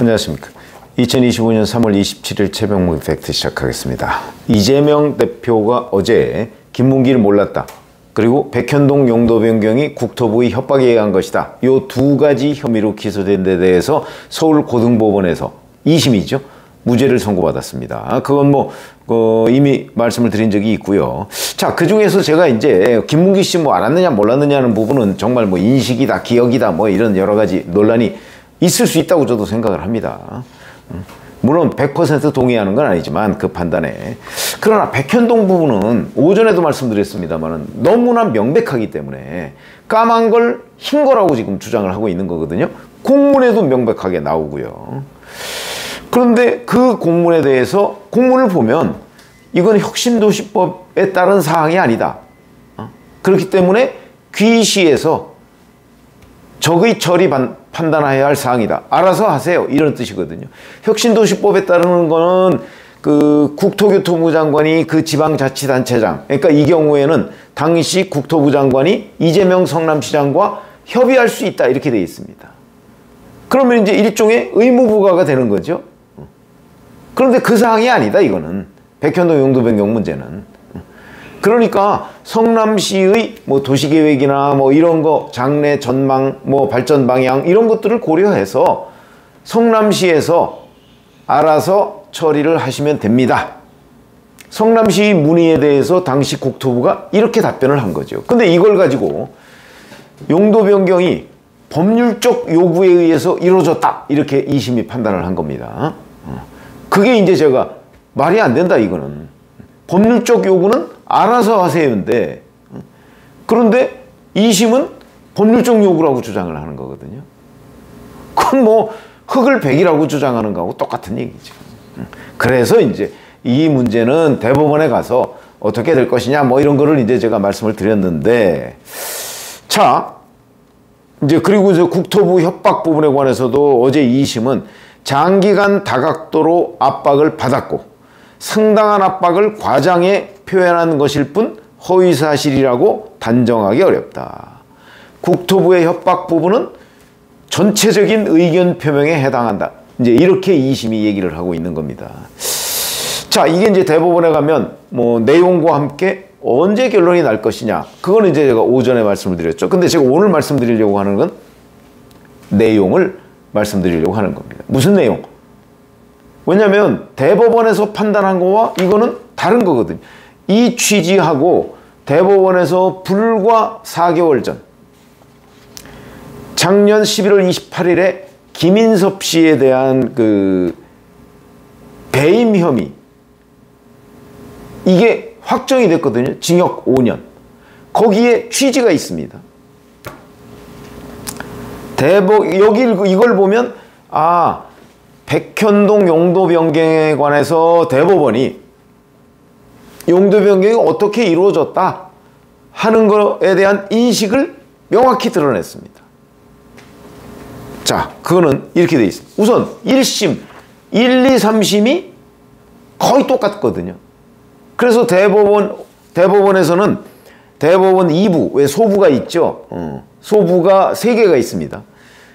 안녕하십니까. 2025년 3월 27일 최병무 팩트 시작하겠습니다. 이재명 대표가 어제 김문기를 몰랐다. 그리고 백현동 용도 변경이 국토부의 협박에 의한 것이다. 이 두 가지 혐의로 기소된 데 대해서 서울고등법원에서 2심이죠. 무죄를 선고받았습니다. 그건 이미 말씀을 드린 적이 있고요. 자, 그 중에서 제가 이제 김문기 씨 알았느냐 몰랐느냐는 부분은 정말 인식이다, 기억이다, 이런 여러 가지 논란이 있을 수 있다고 저도 생각을 합니다. 물론 100% 동의하는 건 아니지만 그 판단에. 그러나 백현동 부분은 오전에도 말씀드렸습니다만 너무나 명백하기 때문에 까만 걸 흰 거라고 지금 주장을 하고 있는 거거든요. 공문에도 명백하게 나오고요. 그런데 그 공문에 대해서 공문을 보면 이건 혁신도시법에 따른 사항이 아니다. 그렇기 때문에 귀시에서 적의 처리 판단해야 할 사항이다. 알아서 하세요. 이런 뜻이거든요. 혁신도시법에 따르는 거는 그 국토교통부 장관이 그 지방자치단체장, 그러니까 이 경우에는 당시 국토부 장관이 이재명 성남시장과 협의할 수 있다. 이렇게 되어 있습니다. 그러면 이제 일종의 의무부과가 되는 거죠. 그런데 그 사항이 아니다. 이거는 백현동 용도 변경 문제는. 그러니까 성남시의 도시계획이나 이런 거 장래 전망 발전 방향 이런 것들을 고려해서 성남시에서 알아서 처리를 하시면 됩니다. 성남시 문의에 대해서 당시 국토부가 이렇게 답변을 한 거죠. 근데 이걸 가지고 용도 변경이 법률적 요구에 의해서 이루어졌다. 이렇게 2심이 판단을 한 겁니다. 그게 이제 제가 말이 안 된다 이거는. 법률적 요구는 알아서 하세요인데 그런데 2심은 법률적 요구라고 주장을 하는 거거든요. 그건 흙을 백이라고 주장하는 거하고 똑같은 얘기죠. 그래서 이제 이 문제는 대법원에 가서 어떻게 될 것이냐 이런 거를 이제 제가 말씀을 드렸는데 자 이제 그리고 이제 국토부 협박 부분에 관해서도 어제 2심은 장기간 다각도로 압박을 받았고 상당한 압박을 과장해 표현한 것일 뿐 허위사실이라고 단정하기 어렵다. 국토부의 협박 부분은 전체적인 의견 표명에 해당한다. 이제 이렇게 2심이 얘기를 하고 있는 겁니다. 자, 이게 이제 대법원에 가면 내용과 함께 언제 결론이 날 것이냐. 그거는 이제 제가 오전에 말씀을 드렸죠. 근데 제가 오늘 말씀드리려고 하는 건 내용을 말씀드리려고 하는 겁니다. 무슨 내용? 왜냐하면 대법원에서 판단한 거와 이거는 다른 거거든요. 이 취지하고 대법원에서 불과 4개월 전 작년 11월 28일에 김인섭 씨에 대한 그 배임 혐의 이게 확정이 됐거든요. 징역 5년. 거기에 취지가 있습니다. 이걸 보면 백현동 용도 변경에 관해서 대법원이 용도 변경이 어떻게 이루어졌다 하는 것에 대한 인식을 명확히 드러냈습니다. 자, 그거는 이렇게 돼 있습니다. 우선 1심, 1, 2, 3심이 거의 똑같거든요. 그래서 대법원에서는 대법원 2부, 왜 소부가 있죠? 소부가 3개가 있습니다.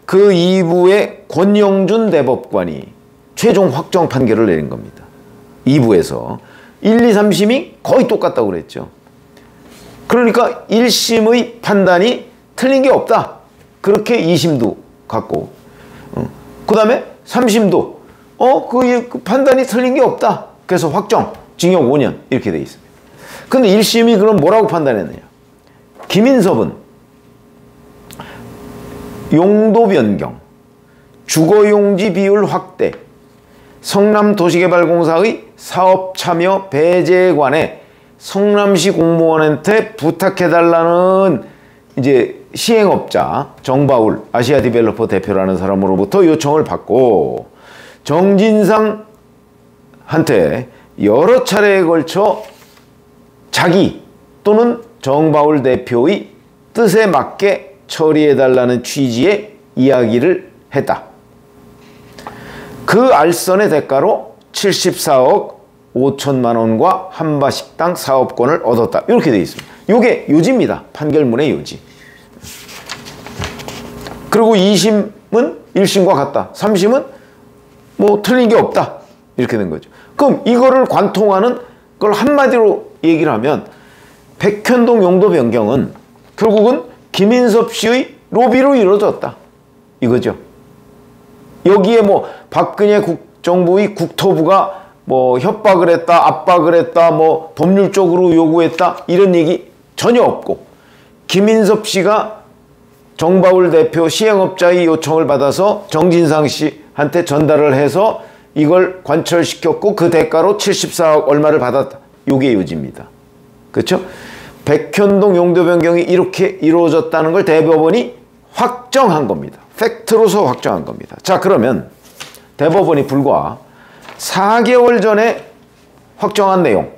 그 2부의 권영준 대법관이 최종 확정 판결을 내린 겁니다. 2부에서 1, 2, 3심이 거의 똑같다고 그랬죠. 그러니까 1심의 판단이 틀린 게 없다. 그렇게 2심도 갖고 그 다음에 3심도 그 판단이 틀린 게 없다. 그래서 확정, 징역 5년 이렇게 돼 있습니다. 근데 1심이 그럼 뭐라고 판단했느냐. 김인섭은 용도 변경, 주거용지 비율 확대, 성남도시개발공사의 사업참여 배제에 관해 성남시 공무원한테 부탁해달라는 이제 시행업자 정바울 아시아디벨로퍼 대표라는 사람으로부터 요청을 받고 정진상한테 여러 차례에 걸쳐 자기 또는 정바울 대표의 뜻에 맞게 처리해달라는 취지의 이야기를 했다. 그 알선의 대가로 74억 5천만 원과 한바식당 사업권을 얻었다. 이렇게 되어 있습니다. 이게 요지입니다. 판결문의 요지. 그리고 2심은 1심과 같다. 3심은 뭐 틀린 게 없다. 이렇게 된 거죠. 그럼 이거를 관통하는 걸 한마디로 얘기를 하면 백현동 용도 변경은 결국은 김인섭 씨의 로비로 이루어졌다. 이거죠. 여기에 뭐 박근혜 정부의 국토부가 뭐 협박을 했다, 압박을 했다, 뭐 법률적으로 요구했다 이런 얘기 전혀 없고 김인섭 씨가 정바울 대표 시행업자의 요청을 받아서 정진상 씨한테 전달을 해서 이걸 관철시켰고 그 대가로 74억 얼마를 받았다. 이게 요지입니다. 그렇죠? 백현동 용도 변경이 이렇게 이루어졌다는 걸 대법원이 확정한 겁니다. 팩트로서 확정한 겁니다. 자, 그러면 대법원이 불과 4개월 전에 확정한 내용,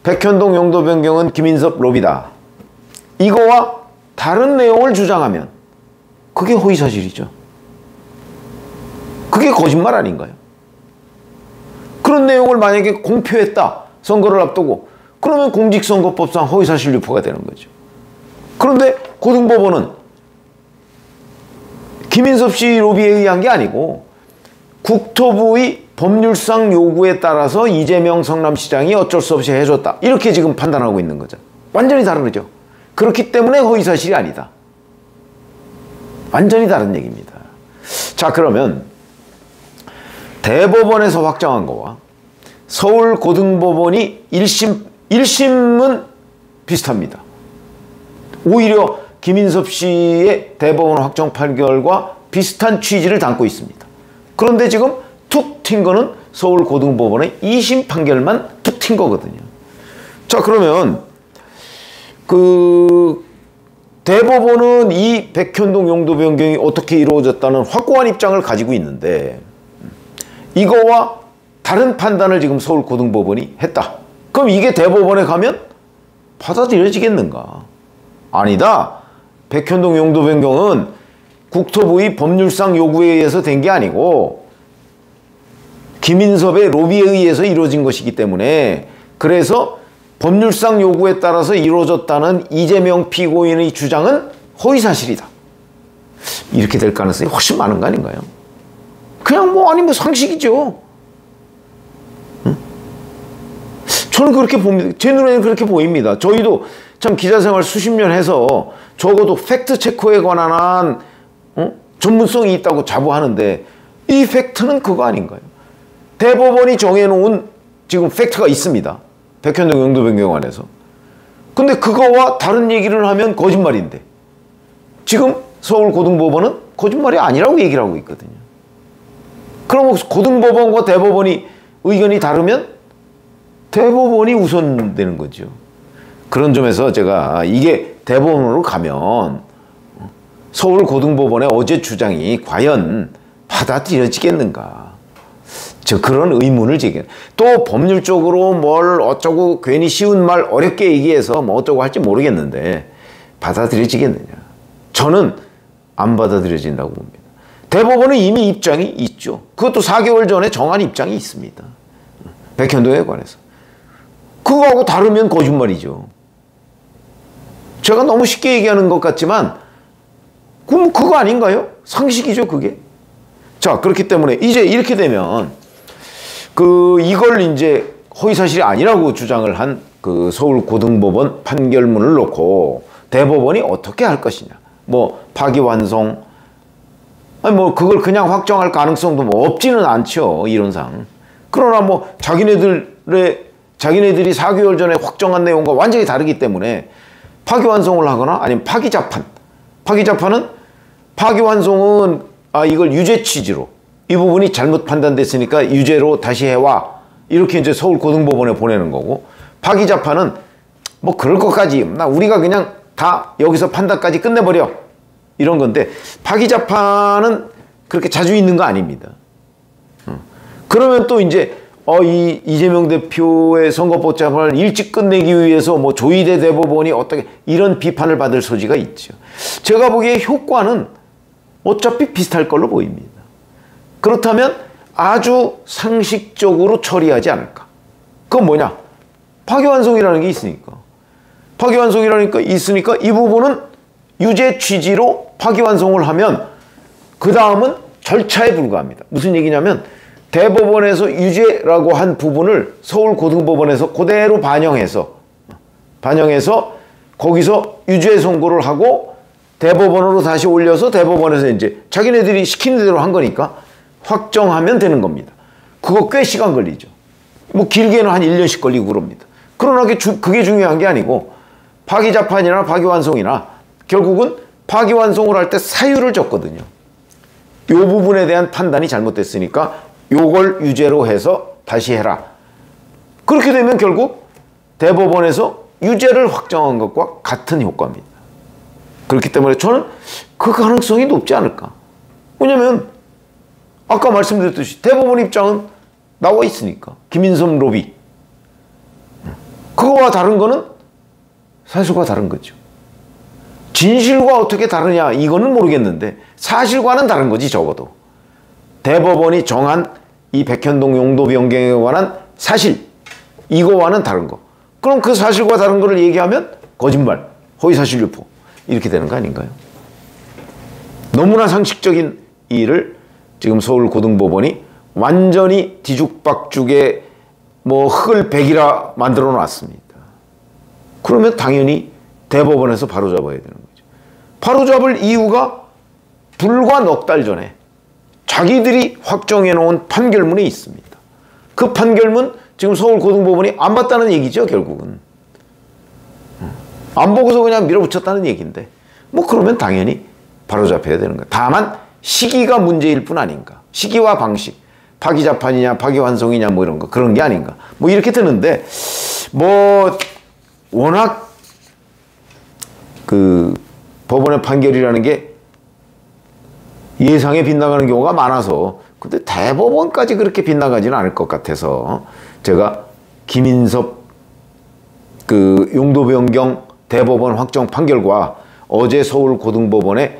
백현동 용도 변경은 김인섭 로비다. 이거와 다른 내용을 주장하면 그게 허위사실이죠. 그게 거짓말 아닌가요? 그런 내용을 만약에 공표했다. 선거를 앞두고. 그러면 공직선거법상 허위사실 유포가 되는 거죠. 그런데 고등법원은 김인섭 씨 로비에 의한 게 아니고 국토부의 법률상 요구에 따라서 이재명 성남시장이 어쩔 수 없이 해줬다. 이렇게 지금 판단하고 있는 거죠. 완전히 다르죠. 그렇기 때문에 허위사실이 아니다. 완전히 다른 얘기입니다. 자, 그러면 대법원에서 확정한 거와 서울고등법원이 1심은 비슷합니다. 오히려 김인섭 씨의 대법원 확정 판결과 비슷한 취지를 담고 있습니다. 그런데 지금 툭 튄 거는 서울고등법원의 2심 판결만 툭 튄 거거든요. 자, 그러면 대법원은 이 백현동 용도 변경이 어떻게 이루어졌다는 확고한 입장을 가지고 있는데 이거와 다른 판단을 지금 서울고등법원이 했다. 그럼 이게 대법원에 가면 받아들여지겠는가? 아니다. 백현동 용도 변경은 국토부의 법률상 요구에 의해서 된 게 아니고 김인섭의 로비에 의해서 이루어진 것이기 때문에 그래서 법률상 요구에 따라서 이루어졌다는 이재명 피고인의 주장은 허위사실이다. 이렇게 될 가능성이 훨씬 많은 거 아닌가요? 그냥 뭐 상식이죠. 응? 저는 그렇게 봅니다. 제 눈에는 그렇게 보입니다. 저희도 참 기자생활 수십 년 해서 적어도 팩트체크에 관한 전문성이 있다고 자부하는데 이 팩트는 그거 아닌가요? 대법원이 정해놓은 지금 팩트가 있습니다. 백현동 용도 변경 안에서. 근데 그거와 다른 얘기를 하면 거짓말인데 지금 서울고등법원은 거짓말이 아니라고 얘기를 하고 있거든요. 그럼 고등법원과 대법원이 의견이 다르면 대법원이 우선되는 거죠. 그런 점에서 제가 이게 대법원으로 가면 서울고등법원의 어제 주장이 과연 받아들여지겠는가? 그런 의문을 제기해요. 또 법률적으로 뭘 어쩌고 괜히 쉬운 말 어렵게 얘기해서 뭐 어쩌고 할지 모르겠는데 받아들여지겠느냐? 저는 안 받아들여진다고 봅니다. 대법원은 이미 입장이 있죠. 그것도 4개월 전에 정한 입장이 있습니다. 백현동에 관해서. 그거하고 다르면 거짓말이죠. 제가 너무 쉽게 얘기하는 것 같지만 그럼 그거 아닌가요? 상식이죠, 그게. 자, 그렇기 때문에 이제 이렇게 되면 이걸 이제 허위사실이 아니라고 주장을 한 서울고등법원 판결문을 놓고 대법원이 어떻게 할 것이냐. 뭐 파기환송, 뭐 그걸 그냥 확정할 가능성도 뭐 없지는 않죠, 이론상. 그러나 뭐 자기네들이 4개월 전에 확정한 내용과 완전히 다르기 때문에 파기환송을 하거나 아니면 파기자판. 파기자판은 파기환송은 이걸 유죄 취지로 이 부분이 잘못 판단됐으니까 유죄로 다시 해와 이렇게 이제 서울고등법원에 보내는 거고, 파기자판은 뭐 그럴 것까지 우리가 그냥 다 여기서 판단까지 끝내버려 이런 건데, 파기자판은 그렇게 자주 있는 거 아닙니다. 그러면 또 이제 이재명 대표의 선거법정을 일찍 끝내기 위해서 뭐 조희대 대법원이 어떻게 이런 비판을 받을 소지가 있죠. 제가 보기에 효과는 어차피 비슷할 걸로 보입니다. 그렇다면 아주 상식적으로 처리하지 않을까. 그건 뭐냐? 파기환송이라는 게 있으니까. 파기환송이라니까 있으니까 이 부분은 유죄 취지로 파기환송을 하면 그 다음은 절차에 불과합니다. 무슨 얘기냐면 대법원에서 유죄라고 한 부분을 서울고등법원에서 그대로 반영해서 거기서 유죄 선고를 하고 대법원으로 다시 올려서 대법원에서 이제 자기네들이 시키는 대로 한 거니까 확정하면 되는 겁니다. 그거 꽤 시간 걸리죠. 뭐 길게는 한 1년씩 걸리고 그럽니다. 그러나 그게 중요한 게 아니고 파기자판이나 파기환송이나 결국은 파기환송을 할 때 사유를 줬거든요. 이 부분에 대한 판단이 잘못됐으니까 요걸 유죄로 해서 다시 해라. 그렇게 되면 결국 대법원에서 유죄를 확정한 것과 같은 효과입니다. 그렇기 때문에 저는 그 가능성이 높지 않을까. 왜냐면 아까 말씀드렸듯이 대법원 입장은 나와 있으니까. 김인섬 로비. 그거와 다른 거는 사실과 다른 거죠. 진실과 어떻게 다르냐 이거는 모르겠는데 사실과는 다른 거지 적어도. 대법원이 정한 이 백현동 용도 변경에 관한 사실 이거와는 다른 거. 그럼 그 사실과 다른 거를 얘기하면 거짓말, 허위사실 유포 이렇게 되는 거 아닌가요? 너무나 상식적인 일을 지금 서울고등법원이 완전히 뒤죽박죽에 뭐 흙을 백이라 만들어 놨습니다. 그러면 당연히 대법원에서 바로잡아야 되는 거죠. 바로잡을 이유가 불과 넉 달 전에 자기들이 확정해 놓은 판결문이 있습니다. 그 판결문 지금 서울고등법원이 안 봤다는 얘기죠, 결국은. 안 보고서 그냥 밀어붙였다는 얘기인데 뭐 그러면 당연히 바로잡혀야 되는 거예요. 다만 시기가 문제일 뿐 아닌가. 시기와 방식. 파기자판이냐 파기환송이냐 뭐 이런 거 그런 게 아닌가. 뭐 이렇게 드는데 뭐 워낙 그 법원의 판결이라는 게 예상에 빗나가는 경우가 많아서 근데 대법원까지 그렇게 빗나가지는 않을 것 같아서 제가 김인섭 그 용도 변경 대법원 확정 판결과 어제 서울고등법원의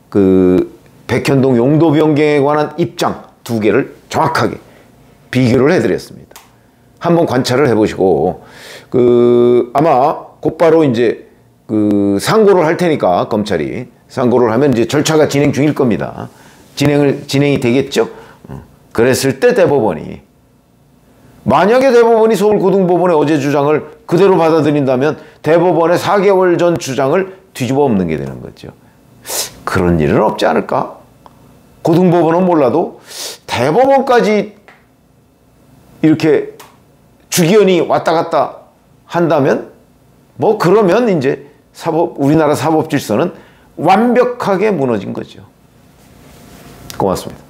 그 백현동 용도 변경에 관한 입장 두 개를 정확하게 비교를 해드렸습니다. 한번 관찰을 해보시고 아마 곧바로 이제 상고를 할 테니까 검찰이 상고를 하면 이제 절차가 진행 중일 겁니다. 진행이 되겠죠? 그랬을 때 대법원이 만약에 대법원이 서울고등법원의 어제 주장을 그대로 받아들인다면 대법원의 4개월 전 주장을 뒤집어 엎는 게 되는 거죠. 그런 일은 없지 않을까? 고등법원은 몰라도 대법원까지 이렇게 주기현이 왔다 갔다 한다면 뭐 그러면 이제 우리나라 사법 질서는 완벽하게 무너진 거죠. 고맙습니다.